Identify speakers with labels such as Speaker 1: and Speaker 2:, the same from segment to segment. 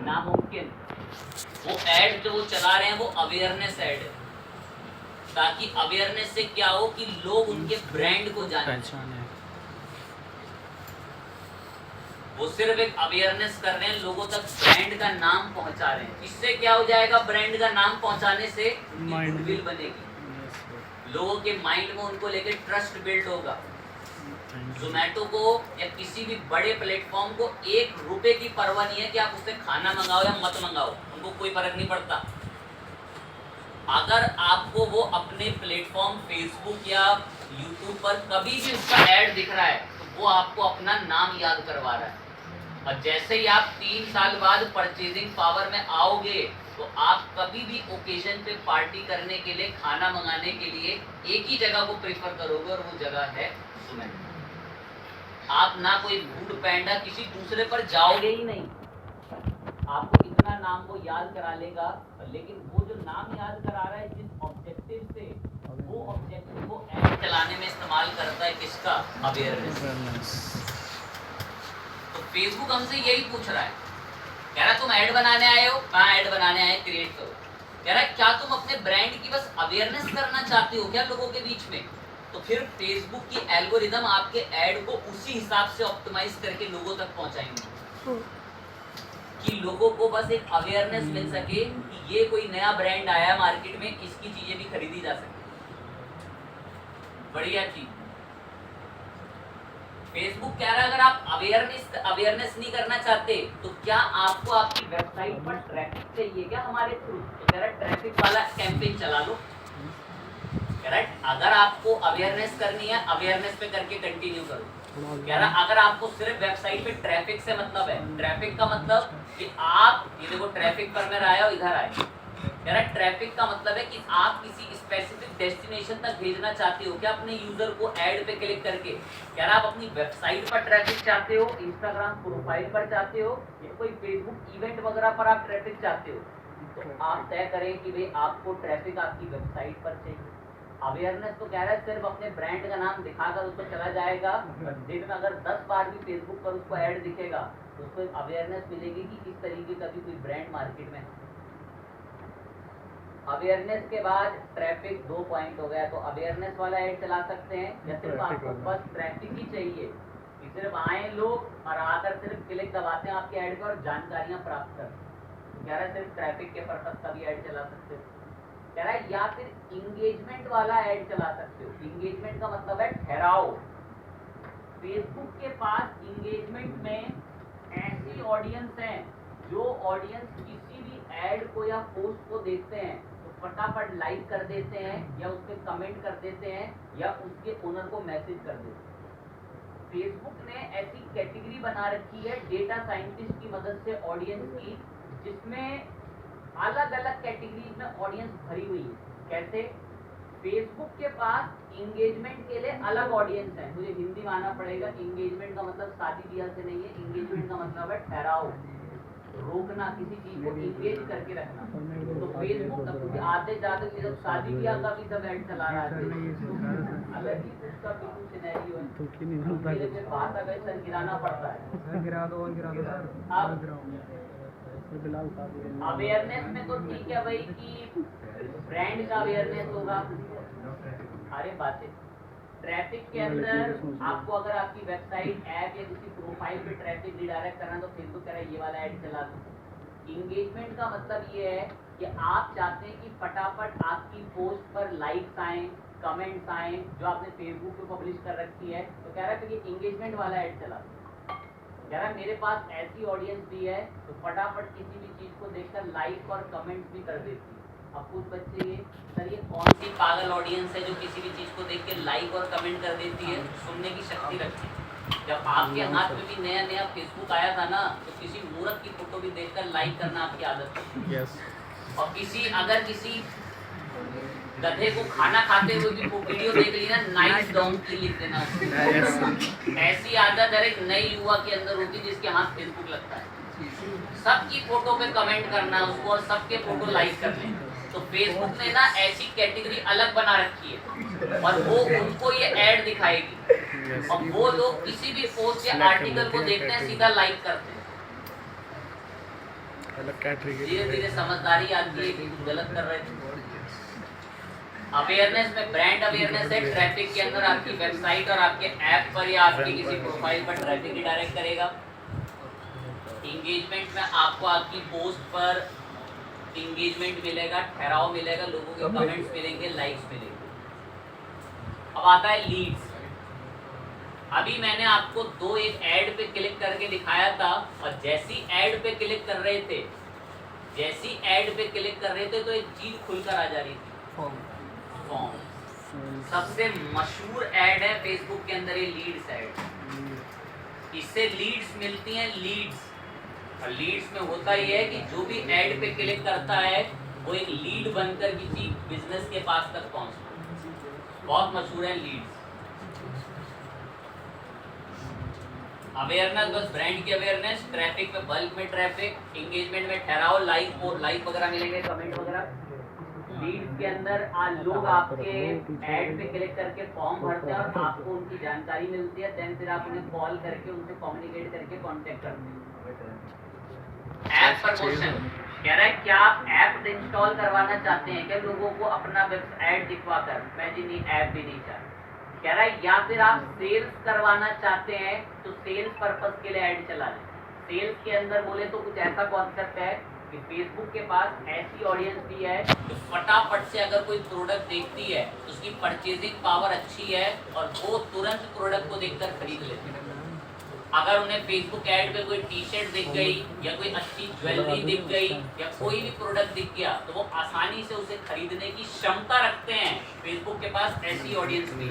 Speaker 1: नामुमकिन। वो ऐड जो वो चला रहे हैं वो अवेयरनेस ऐड है, ताकि अवेयरनेस से क्या हो कि लोग उनके ब्रांड को जाने। वो सिर्फ एक अवेयरनेस कर रहे हैं, लोगों तक ब्रांड का नाम पहुंचा रहे हैं। इससे क्या हो जाएगा, ब्रांड का नाम पहुंचाने से गुडविल बनेगी, लोगों के माइंड में उनको लेके ट्रस्ट बिल्ड होगा। जोमेटो को या किसी भी बड़े प्लेटफॉर्म को 1 रुपए की परवाह नहीं है कि आप उससे खाना मंगाओ या मत मंगाओ, उनको कोई फर्क नहीं पड़ता। अगर आपको वो अपने प्लेटफॉर्म फेसबुक या यूट्यूब पर कभी भी उसका ऐड दिख रहा है तो वो आपको अपना नाम याद करवा रहा है। और जैसे ही आप 3 साल बाद परचेजिंग पावर में आओगे तो आप कभी भी ओकेजन पे पार्टी करने के लिए, खाना मंगाने के लिए एक ही जगह को प्रेफर करोगे और वो जगह है जोमेटो। आप ना कोई फूड पैंडा किसी दूसरे पर जाओगे ही नहीं, आपको इतना नाम वो याद करा लेगा। लेकिन वो जो नाम याद करा रहा है जिस ऑब्जेक्टिव से, वो ऑब्जेक्टिव वो ऐड चलाने में इस्तेमाल करता है किसका, अवेयरनेस। तो फेसबुक हमसे यही पूछ रहा है, कह रहा तुम ऐड बनाने आए हो, कहाँ ऐड बनाने आए, क्रिएट करो। कह रहा है क्या तुम अपने ब्रांड की बस अवेयरनेस करना चाहते हो क्या लोगों के बीच में? तो फिर फेसबुक की एल्गोरिदम आपके ऐड को उसी हिसाब से ऑप्टिमाइज करके लोगों तक पहुंचाएंगे कि लोगों को बस एक अवेयरनेस मिल सके कि ये कोई नया ब्रांड आया मार्केट में, इसकी चीजें भी खरीदी जा सके। बढ़िया चीज। फेसबुक कह रहा है अगर आप अवेयरनेस नहीं करना चाहते तो क्या आपको आपकी वेबसाइट पर ट्रैफिक चाहिए क्या हमारे थ्रू? तो कह रहा है ट्रैफिक वाला कैंपेन चला लो। कह रहा है अगर आपको अवेयरनेस करनी है, अवेयरनेस पे करके कंटिन्यू करो। कह रहा अगर आपको सिर्फ वेबसाइट पे ट्रैफिक से मतलब है, ट्रैफिक का मतलब कि आप ये देखो ट्रैफिक पर मैं आया और इधर आए, कह रहा ट्रैफिक का मतलब है कि आप किसी स्पेसिफिक डेस्टिनेशन तक भेजना चाहते हो क्या अपने यूजर को ऐड पे क्लिक करके। कह रहा आप अपनी वेबसाइट पर ट्रैफिक चाहते हो, इंस्टाग्राम प्रोफाइल पर चाहते हो, या कोई फेसबुक इवेंट वगैरह पर आप ट्रैफिक चाहते हो, तो आप तय करें कि भाई आपको ट्रैफिक आपकी वेबसाइट पर चाहिए। अवेयरनेस तो कह रहा है सिर्फ अपने ब्रांड का नाम दिखाकर उसको चला जाएगा, दिन में अगर 10 बार भी फेसबुक पर उसको ऐड दिखेगा तो उसको अवेयरनेस मिलेगी कि इस तरीके का भी कोई ब्रांड मार्केट में है। अवेयरनेस के बाद ट्रैफिक 2 पॉइंट हो गया, तो अवेयरनेस वाला ऐड चला सकते हैं या सिर्फ आपको बस ट्रैफिक ही चाहिए कि सिर्फ आए लोग और आकर सिर्फ क्लिक दबाते हैं आपके ऐड पर और जानकारियां प्राप्त कर। कह रहा है सिर्फ ट्रैफिक के पर्पस का भी ऐड चला सकते हो। कह रहा है या फिर इंगेजमेंट वाला ऐड चला सकते हो। इंगेजमेंट का मतलब है ठहराव। फेसबुक के पास इंगेजमेंट में ऐसी ऑडियंस है जो ऑडियंस किसी भी ऐड को या पोस्ट को देखते हैं तो फटाफट लाइक कर देते हैं या उस पर कमेंट कर देते हैं या उसके ओनर को मैसेज कर देते हैं। फेसबुक ने ऐसी कैटेगरी बना रखी है डेटा साइंटिस्ट की मदद से ऑडियंस की, जिसमें अलग अलग कैटेगरीज में ऑडियंस भरी हुई है। कैसे? फेसबुक के पास इंगेजमेंट के लिए अलग ऑडियंस है। मुझे हिंदी में आना पड़ेगा। इंगेजमेंट का मतलब शादी ब्याह से नहीं है, इंगेजमेंट का मतलब है ठहराव, रोकना, किसी चीज को इंगेज करके रखना। तो फेसबुक आते जाते जब शादी ब्याह का भी सब ऐड चला रहा है, अलग ही उसका बिल्कुल सिनेरियो है। मेरे पे बात अगर सर गिराना पड़ता है, गिरा दो अवेयरनेस में तो ठीक है भाई कि ब्रांड का अवेयरनेस होगा, सारी बातें। ट्रैफिक के अंदर आपको अगर आपकी वेबसाइट, ऐप या किसी प्रोफाइल पे ट्रैफिक रिडायरेक्ट करना तो फेसबुक कह रहा है ये वाला ऐड चला दो। इंगेजमेंट का मतलब ये है कि आप चाहते हैं कि फटाफट आपकी पोस्ट पर लाइक्स आए, कमेंट्स आए जो आपने फेसबुक पे पब्लिश कर रखी है, तो कह रहा है कि इंगेजमेंट वाला ऐड चला दो। कह रहा है मेरे पास ऐसी ऑडियंस भी है तो फटाफट किसी भी चीज को देखकर लाइक और कमेंट्स भी कर देती है। अब कुछ बच्चे ये सर ये कौन सी पागल ऑडियंस है जो किसी भी चीज को देख के लाइक और कमेंट कर देती है? सुनने की शक्ति रखती है। जब आपके हाथ में भी नया नया फेसबुक आया था ना, तो किसी मूर्ख की फोटो भी देखकर लाइक करना आपकी आदत थी। और किसी गधे को खाना खाते हुए भी वो वीडियो देख ली ना, नाइस डोंकी लिख देना। ऐसी आदत हर एक नई युवा के अंदर होती जिसके हाथ फेसबुक लगता है। सबकी फोटो पे कमेंट करना उसको और सबके फोटो लाइक करने। तो फेसबुक ने ना ऐसी कैटेगरी अलग बना रखी है और वो उनको ये ऐड दिखाएगी और वो लोग किसी भी पोस्ट या आर्टिकल को देखते हैं सीधा लाइक करते हैं। धीरे धीरे समझदारी आती है कि गलत कर रहे थे। अवेयरनेस में ब्रांड अवेयरनेस है, ट्रैफिक के अंदर आपकी वेबसाइट और आपके ऐप पर या आपकी किसी प्रोफाइल पर ट्रैफिक रिडायरेक्ट करेगा। इंगेजमेंट में आपको आपकी पोस्ट पर इंगेजमेंट मिलेगा, ठहराव मिलेगा, लोगों के कमेंट्स मिलेंगे, लाइक्स मिलेंगे। अब आता है लीड्स। अभी मैंने आपको एक ऐड पे क्लिक करके दिखाया था और जैसी ऐड पे क्लिक कर रहे थे तो एक चीज खुलकर आ जा रही थी, फॉर्म। सबसे मशहूर ऐड है फेसबुक के अंदर ये लीड्स ऐड। इससे लीड्स मिलती हैं, लीड्स। और लीड्स में होता ये है कि जो भी ऐड पे क्लिक करता है वो एक लीड बनकर किसी बिजनेस के पास तक पहुंचता है। बहुत मशहूर है लीड्स। अवेयरनेस, बस ब्रांड की अवेयरनेस, ट्रैफिक में बल्क में ट्रैफिक, एंगेजमेंट में ठहराव, लाइक वगैरह मिलेंगे, कमेंट वगैरह। लीड्स के अंदर लोग आपके ऐड पे क्लिक करके फॉर्म भरते हैं और आपको उनकी जानकारी मिलती है। देन फिर आप उन्हें कॉल करके उनसे कम्युनिकेट करके कांटेक्ट करते हैं। ऐप प्रमोशन कह रहा है क्या आप ऐप इंस्टॉल करवाना चाहते हैं क्या लोगों को अपना वेब ऐड दिखवा कर? मैं जी नहीं, ऐप भी नहीं चाहता। कह रहा है या फिर आप सेल्स करवाना चाहते हैं तो सेल्स पर्पस के लिए ऐड चला लें। सेल्स के अंदर बोले तो कुछ ऐसा कॉन्सेप्ट है कि फेसबुक के पास ऐसी ऑडियंस भी है जो फटाफट से अगर कोई प्रोडक्ट देखती है तो उसकी परचेजिंग पावर अच्छी है और वो तुरंत प्रोडक्ट को देखकर खरीद लेते हैं। अगर उन्हें फेसबुक ऐड पे कोई टी शर्ट दिख गई या कोई अच्छी ज्वेलरी दिख गई या कोई भी प्रोडक्ट दिख गया तो वो आसानी से उसे खरीदने की क्षमता रखते हैं। फेसबुक के पास ऐसी ऑडियंस भी,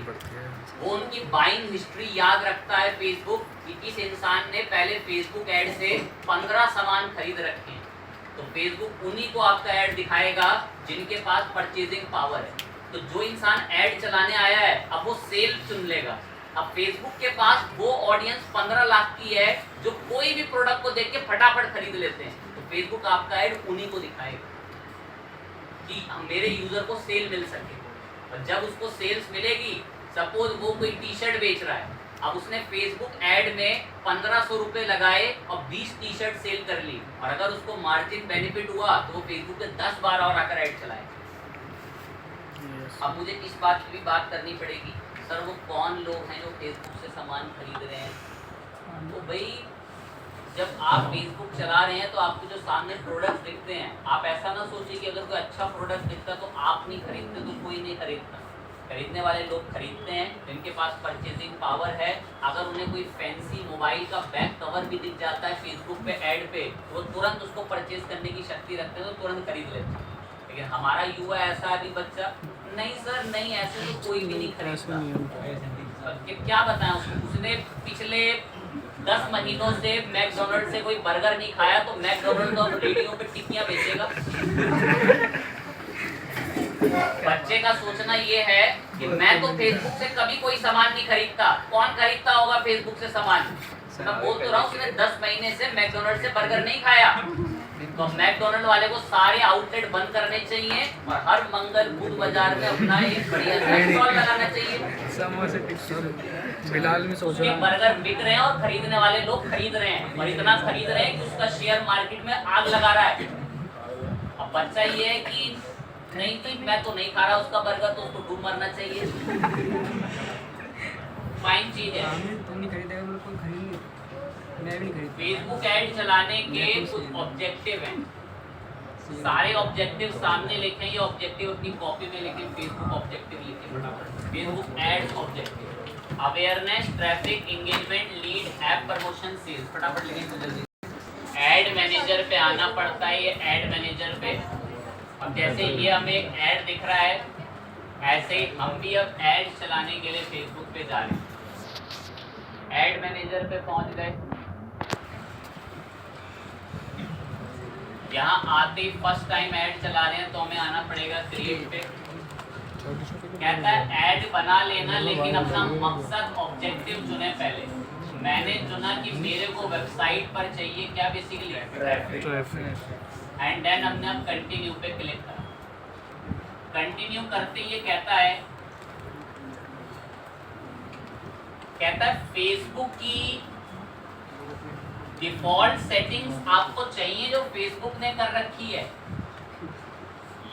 Speaker 1: वो उनकी बाइंग हिस्ट्री याद रखता है फेसबुक कि इस इंसान ने पहले फेसबुक ऐड से 15 सामान खरीद रखे हैं। तो फेसबुक उन्हीं को आपका ऐड दिखाएगा जिनके पास परचेजिंग पावर है। तो जो इंसान ऐड चलाने आया है अब वो सेल चुन लेगा। अब फेसबुक के पास वो ऑडियंस 15 लाख की है जो कोई भी प्रोडक्ट को देख के फटाफट खरीद लेते हैं। तो फेसबुक आपका ऐड उन्हीं को दिखाएगा कि मेरे यूजर को सेल मिल सके। और जब उसको सेल्स मिलेगी, सपोज वो कोई टी शर्ट बेच रहा है, अब उसने फेसबुक ऐड में 1500 रुपए लगाए और 20 टी शर्ट सेल कर ली और अगर उसको मार्जिन बेनिफिट हुआ तो वो फेसबुक पे 10-12 और आकर ऐड चलाए। अब मुझे इस बात की भी बात करनी पड़ेगी, सर वो कौन लोग हैं जो फेसबुक से सामान खरीद रहे हैं? तो भाई जब आप फेसबुक चला रहे हैं तो आपको जो सामने प्रोडक्ट दिखते हैं, आप ऐसा ना सोचिए कि अगर कोई अच्छा प्रोडक्ट दिखता तो आप नहीं खरीदते तो कोई नहीं खरीदता। खरीदने वाले लोग खरीदते हैं जिनके पास परचेजिंग पावर है। अगर उन्हें कोई फैंसी मोबाइल का बैक कवर भी दिख जाता है फेसबुक पे ऐड पे, वो तुरंत उसको परचेज करने की शक्ति रखते हैं तो तुरंत खरीद लेते हैं। लेकिन हमारा युवा ऐसा अभी बच्चा, नहीं सर नहीं, ऐसे तो कोई भी नहीं खरीदता। क्या बताएं उसने पिछले 10 महीनों से मैकडोनल्ड से कोई बर्गर नहीं खाया तो मैकडोनल्ड तो रेडियो पे टिक्कियां बेचेगा। बच्चे का सोचना ये है कि मैं तो फेसबुक से कभी कोई सामान नहीं खरीदता। कौन खरीदता होगा फेसबुक से सामान? मैं बोल तो रहा हूँ उसने 10 महीने से मैकडोनल्ड से बर्गर नहीं खाया। तो मैकडोनल्ड वाले को सारे आउटलेट बंद करने चाहिए और हर मंगल बुध बाजार में अपना एक बढ़िया स्टॉल लगाना चाहिए।
Speaker 2: बिलाल में सोच रहा है
Speaker 1: बर्गर बिक रहे हैं और खरीदने वाले लोग खरीद रहे हैं और इतना खरीद रहे हैं कि उसका शेयर मार्केट में आग लगा रहा है। अब बच्चा ये है कि नहीं तो मैं तो नहीं खा रहा उसका बर्गर, तो उसको डूब मरना चाहिए। फाइन चीज है।
Speaker 2: नहीं खरीदेगा तो कोई खरीद नहीं, मैं भी नहीं खरीद।
Speaker 1: फेसबुक ऐड चलाने के कुछ ऑब्जेक्टिव हैं, सारे ऑब्जेक्टिव सामने लिखे। ये ऑब्जेक्टिव अपनी कॉपी में लिखे, फेसबुक ऑब्जेक्टिव लिखे फटाफट। Facebook ads objective, awareness, traffic, engagement, lead, app promotion, sales. फटाफट लिखें तो जल्दी। ऐड मैनेजर पे आना पड़ता है। ये ऐड मैनेजर पे, अब जैसे ये हमें एक ऐड दिख रहा है, ऐसे ही हम भी अब ऐड चलाने के लिए फेसबुक पे जा रहे हैं। ऐड मैनेजर पे पहुंच गए। यहाँ आते ही फर्स्ट टाइम ऐड चला रहे हैं तो हमें आना पड़ेगा क्रिएट पे। कहता है ऐड बना लेना, लेकिन अपना मकसद ऑब्जेक्टिव चुने पहले। मैंने चुना कि मेरे को वेबसाइट पर चाहिए क्या, बेसिकली ट्रैफिक। एंड देन हमने अब कंटिन्यू पे क्लिक करा। कंटिन्यू करते ये कहता है फेसबुक की डिफॉल्ट सेटिंग्स आपको चाहिए जो फेसबुक ने कर रखी है,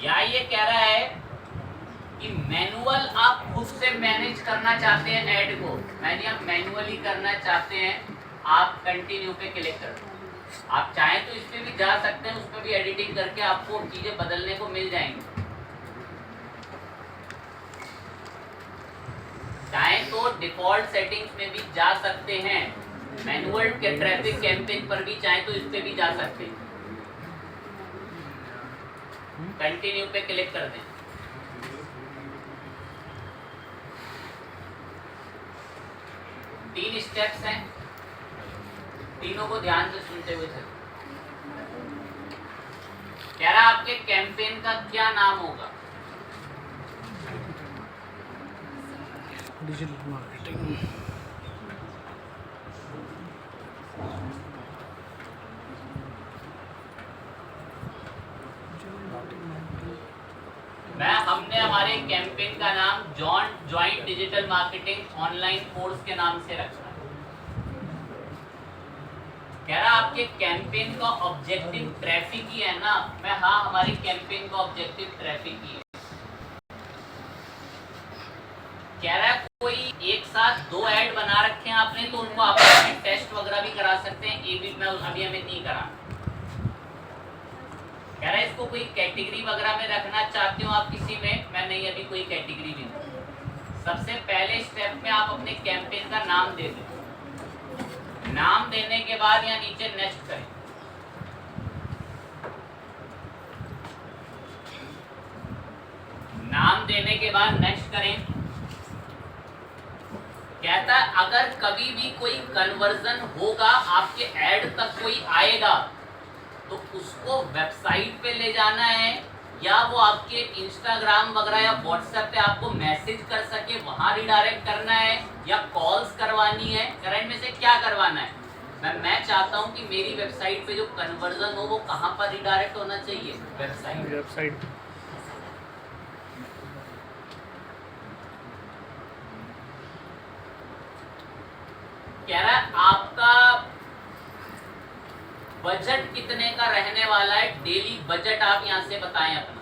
Speaker 1: या ये कह रहा है कि मैनुअल आप खुद से मैनेज करना चाहते हैं ऐड को, मैंने आप मैनुअली करना चाहते हैं, आप कंटिन्यू पे क्लिक कर दो। आप चाहें तो इस पे भी जा सकते हैं, उस पर भी एडिटिंग करके आपको चीजें बदलने को मिल जाएंगी। चाहें तो डिफॉल्ट सेटिंग्स में भी जा सकते हैं, मैनुअल के ट्रैफिक कैंपेन पर भी चाहें तो इस पे भी जा सकते हैं। कंटिन्यू पे क्लिक कर दें। तीन स्टेप्स हैं, तीनों को ध्यान से सुनते हुए चलें। कह रहा आपके कैंपेन का क्या नाम होगा?
Speaker 2: Digital marketing.
Speaker 1: हमने हमारे कैंपेन का नाम joint digital marketing online course के नाम से रखा है। कह रहा आपके कैंपेन का ऑब्जेक्टिव ट्रैफिक ही है ना? मैं हाँ, हमारे कैंपेन का ऑब्जेक्टिव ट्रैफिक ही है। कह रहा है कोई एक साथ 2 ऐड बना रखे हैं आपने, तो उनको आप टेस्ट वगैरह भी करा सकते हैं। ये भी मैं अभी हमें नहीं करा। कह रहा है इसको कोई कैटेगरी वगैरह में रखना चाहते हो आप किसी में, मैं नहीं अभी कोई कैटेगरी भी नहीं। सबसे पहले स्टेप में आप अपने कैंपेन का नाम दे दें। नाम देने के बाद यहाँ नीचे नेक्स्ट करें। नाम देने के बाद नेक्स्ट करें। कहता है अगर कभी भी कोई कन्वर्जन होगा, आपके ऐड तक कोई आएगा, तो उसको वेबसाइट पे ले जाना है, या वो आपके इंस्टाग्राम वगैरह या व्हाट्सएप पे आपको मैसेज कर सके, वहां रिडायरेक्ट करना है, या कॉल्स करवानी है। करंट में से क्या करवाना है? मैं चाहता हूं कि मेरी वेबसाइट पे जो कन्वर्जन हो वो कहां पर रिडायरेक्ट होना चाहिए? वेबसाइट। कह रहा है आपका बजट कितने का रहने वाला है? डेली बजट आप यहाँ से बताएं अपना।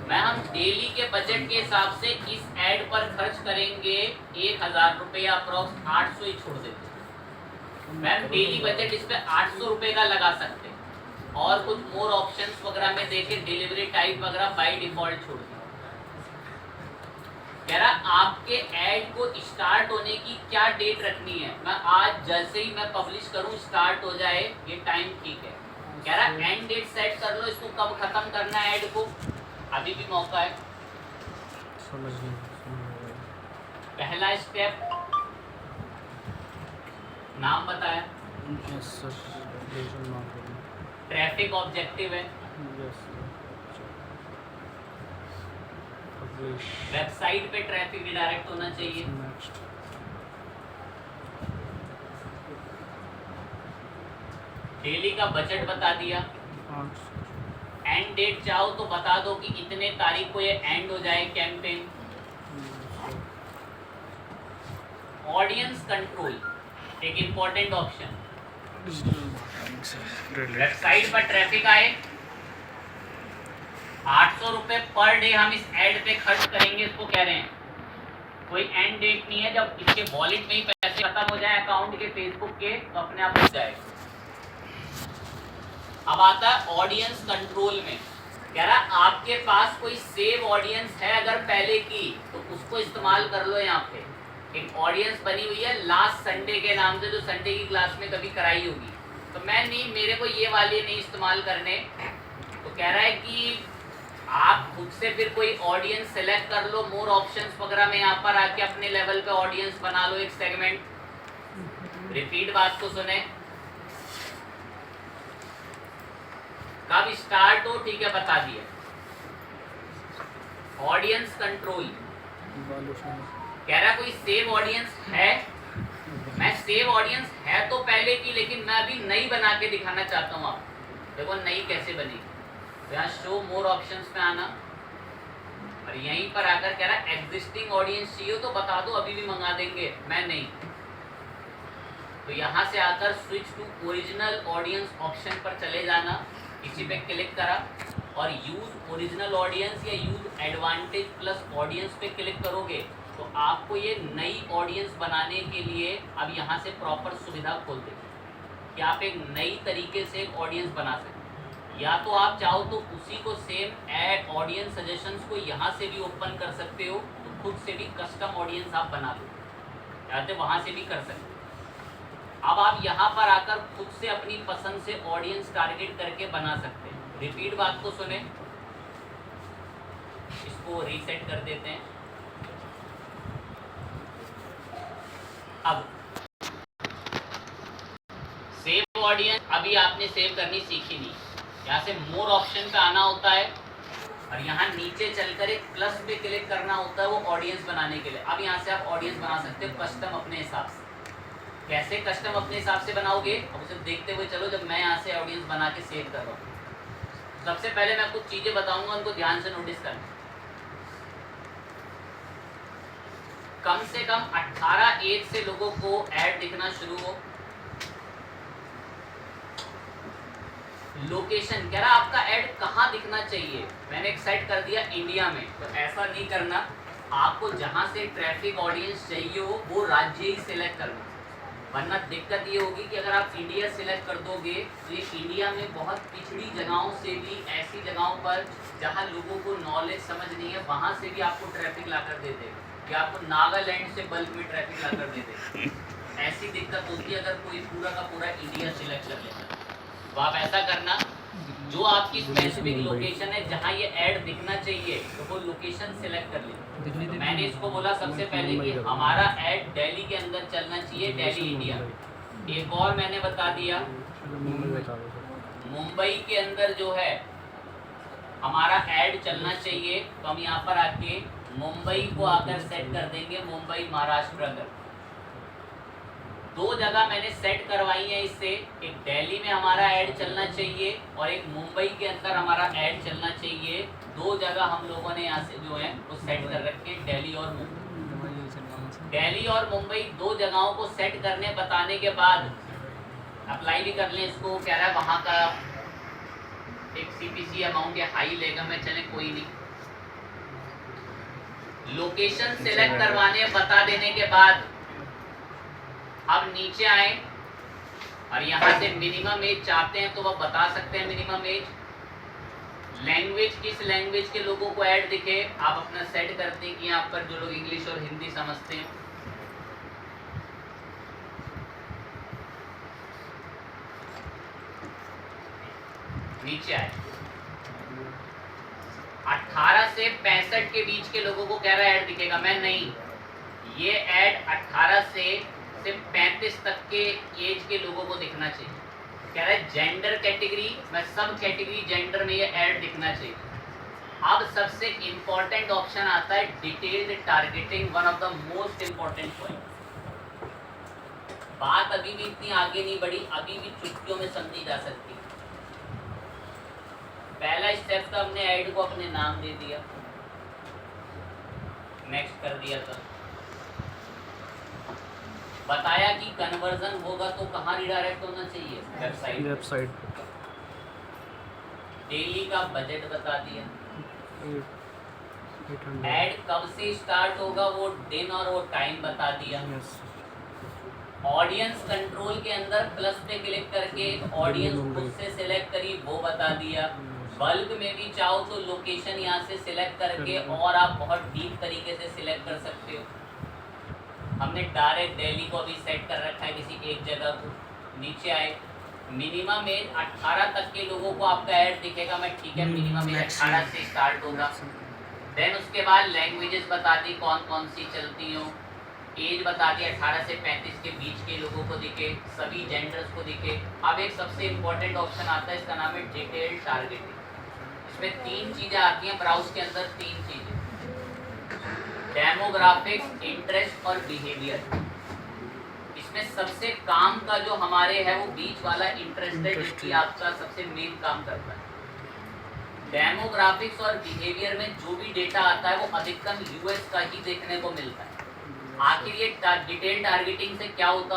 Speaker 1: मैं हम डेली के बजट के हिसाब से इस ऐड पर खर्च करेंगे 1000 रुपये, अप्रोक्स 800 ही छोड़ देते हैं। मैम डेली बजट इस पे 800 रुपये का लगा सकते हैं, और कुछ मोर ऑप्शंस वगैरह में देखे डिलीवरी टाइप वगैरह बाय डिफॉल्ट छोड़ दें। कह रहा आपके ऐड को स्टार्ट होने की क्या डेट रखनी है? मैं आज जैसे ही मैं पब्लिश करूं स्टार्ट हो जाए, ये टाइम ठीक है। कह रहा एंड डेट सेट कर लो, इसको कब खत्म करना है ऐड को, अभी भी मौका है। पहला स्टेप नाम बताया, ट्रैफिक ऑब्जेक्टिव है, वेबसाइट पे ट्रैफिक रिडायरेक्ट होना चाहिए। डेली का बजट बता दिया। एंड डेट चाहो तो बता दो कि इतने तारीख को ये एंड हो जाए कैंपेन। ऑडियंस कंट्रोल एक इंपॉर्टेंट ऑप्शन। वेबसाइट पर ट्रैफिक आए, 800 रुपये पर डे हम इस ऐड पे खर्च करेंगे, इसको कह रहे हैं। कोई एंड डेट नहीं है, जब इसके वॉलेट में ही पैसे खत्म हो जाए अकाउंट के, फेसबुक के, तो अपने आप हो जाए। अब आता है ऑडियंस कंट्रोल में। कह रहा आपके पास कोई सेव ऑडियंस है अगर पहले की, तो उसको इस्तेमाल कर लो। यहाँ पे एक ऑडियंस बनी हुई है लास्ट संडे के नाम से, जो संडे की क्लास में कभी कराई होगी, तो मैं नहीं, मेरे को ये वाले नहीं इस्तेमाल करने। तो कह रहा है कि आप खुद से फिर कोई ऑडियंस सेलेक्ट कर लो, मोर ऑप्शंस वगैरह में यहाँ पर आके अपने लेवल पे ऑडियंस बना लो, एक सेगमेंट। रिपीट बात को सुने। कब स्टार्ट हो, ठीक है, बता दिया। Audience control. कह रहा कोई सेव ऑडियंस है? मैं सेव ऑडियंस है तो पहले की, लेकिन मैं अभी नई बना के दिखाना चाहता हूँ। आप देखो नई कैसे बनेगी। यहाँ शो मोर ऑप्शंस पे आना, और यहीं पर आकर कह रहा एग्जिस्टिंग ऑडियंस चाहिए तो बता दो, अभी भी मंगा देंगे। मैं नहीं, तो यहाँ से आकर switch to original audience option पर चले जाना, इसी पे क्लिक करा और यूज ओरिजिनल ऑडियंस या यूज एडवांटेज प्लस ऑडियंस पे क्लिक करोगे तो आपको ये नई ऑडियंस बनाने के लिए अब यहाँ से प्रॉपर सुविधा खोल देगी कि आप एक नई तरीके से एक ऑडियंस बना सकते हैं। या तो आप चाहो तो उसी को सेम ऐड ऑडियंस सजेशंस को यहाँ से भी ओपन कर सकते हो, तो खुद से भी कस्टम ऑडियंस आप बना लो, या तो वहाँ से भी कर सकते हो। अब आप यहाँ पर आकर खुद से अपनी पसंद से ऑडियंस टारगेट करके बना सकते हैं। रिपीट बात को सुने, इसको रीसेट कर देते हैं। अब सेव ऑडियंस अभी आपने सेव करनी सीखी नहीं, यहाँ से मोर ऑप्शन पे आना होता है और यहाँ नीचे चलकर एक प्लस पे क्लिक करना होता है वो ऑडियंस बनाने के लिए। अब यहाँ से आप ऑडियंस बना सकते हो कस्टम अपने हिसाब से। कैसे कस्टम अपने हिसाब से बनाओगे, अब उसे देखते हुए चलो। जब मैं यहाँ से ऑडियंस बना के सेव कर रहा हूँ, सबसे पहले मैं कुछ चीजें बताऊंगा, उनको ध्यान से नोटिस करना। कम से कम 18 एज से लोगों को ऐड दिखना शुरू हो। लोकेशन कह रहा आपका ऐड कहाँ दिखना चाहिए, मैंने एक सेट कर दिया इंडिया में। तो ऐसा नहीं करना, आपको जहां से ट्रैफिक ऑडियंस चाहिए हो वो राज्य ही सिलेक्ट करना, वरना दिक्कत ये होगी कि अगर आप इंडिया सिलेक्ट कर दोगे तो ये इंडिया में बहुत पिछड़ी जगहों से भी, ऐसी जगहों पर जहां लोगों को नॉलेज समझ नहीं है, वहां से भी आपको ट्रैफिक ला कर दे देगा, या आपको नागालैंड से बल्क में ट्रैफिक ला कर दे देगा। ऐसी दिक्कत होती है अगर कोई पूरा का पूरा इंडिया सिलेक्ट कर लेता है। तो आप ऐसा करना, जो आपकी स्पेसिफिक लोकेशन है जहाँ ये ऐड दिखना चाहिए तो वो लोकेशन सिलेक्ट कर लें। तो मैंने इसको बोला सबसे पहले कि हमारा ऐड दिल्ली के अंदर चलना चाहिए, दिल्ली इंडिया। एक और मैंने बता दिया मुंबई के अंदर जो है हमारा ऐड चलना चाहिए, तो हम यहाँ पर आके मुंबई को आकर सेट कर देंगे, मुंबई महाराष्ट्र। अगर 2 जगह मैंने सेट करवाई है इससे, एक दिल्ली में हमारा ऐड चलना चाहिए और एक मुंबई के अंदर हमारा ऐड चलना चाहिए। 2 जगह हम लोगों ने यहाँ से जो है वो सेट कर रखे, दिल्ली और मुंबई। दिल्ली और मुंबई 2 जगहों को सेट करने बताने के बाद अप्लाई भी कर लें इसको। कह रहा है वहाँ का एक CPC अमाउंट या हाई लेगा, मैं चले कोई नहीं। लोकेशन सिलेक्ट करवाने बता देने के बाद अब नीचे आए और यहाँ से मिनिमम एज चाहते हैं तो वह बता सकते हैं मिनिमम एज। लैंग्वेज किस लैंग्वेज के लोगों को ऐड दिखे आप अपना सेट करते हैं कि यहाँ पर जो लोग इंग्लिश और हिंदी समझते हैं। नीचे आए 18 से 65 के बीच के लोगों को कह रहा है ऐड दिखेगा, मैं नहीं, ये ऐड 18 से 35 तक के एज के लोगों को दिखना चाहिए। कह रहा है जेंडर कैटेगरी, मैं सब कैटेगरी जेंडर में ये ऐड दिखना चाहिए। अब सबसे इंपॉर्टेंट ऑप्शन आता है detailed targeting, one of the most important point. बात अभी भी इतनी आगे नहीं बढ़ी, अभी भी चुटकियों में समझी जा सकती है। पहला स्टेप था हमने ऐड को अपने नाम दे दिया, नेक्स्ट कर दिया था, बताया कि कन्वर्जन होगा तो कहाँ रिडायरेक्ट होना चाहिए, वेबसाइट। डेली का बजट बता दिया, ऐड कब से स्टार्ट होगा वो दिन और वो टाइम बता दिया। ऑडियंस कंट्रोल के अंदर प्लस पे क्लिक करके ऑडियंस खुद से सिलेक्ट करी वो बता दिया। बल्क में भी चाहो तो लोकेशन यहाँ से सिलेक्ट करके और आप बहुत डीप तरीके से सिलेक्ट कर सकते हो। हमने डायरेक्ट दिल्ली को अभी सेट कर रखा है किसी एक जगह को। नीचे आए मिनिमम एज 18 तक के लोगों को आपका ऐड दिखेगा, मैं ठीक है मिनिमम एज 18 से स्टार्ट होगा। देन उसके बाद लैंग्वेजेस बता दी कौन कौन सी चलती हो, एज बता दी 18 से 35 के बीच के लोगों को दिखे, सभी जेंडर्स को दिखे। अब एक सबसे इम्पोर्टेंट ऑप्शन आता है, इसका नाम है डिटेल्ड टारगेटिंग। इसमें 3 चीज़ें आती हैं ब्राउज के अंदर, 3 चीज़ें, डेमोग्राफिक्स, इंटरेस्ट और बिहेवियर। इसमें सबसे काम का जो हमारे है वो बीच वाला इंटरेस्ट है, जिसकी आपका सबसे मेन काम करता है। डेमोग्राफिक्स और बिहेवियर में जो भी डेटा आता है वो अधिकतम US का ही देखने को मिलता है। आखिर ये डिटेल टारगेटिंग से क्या होता है?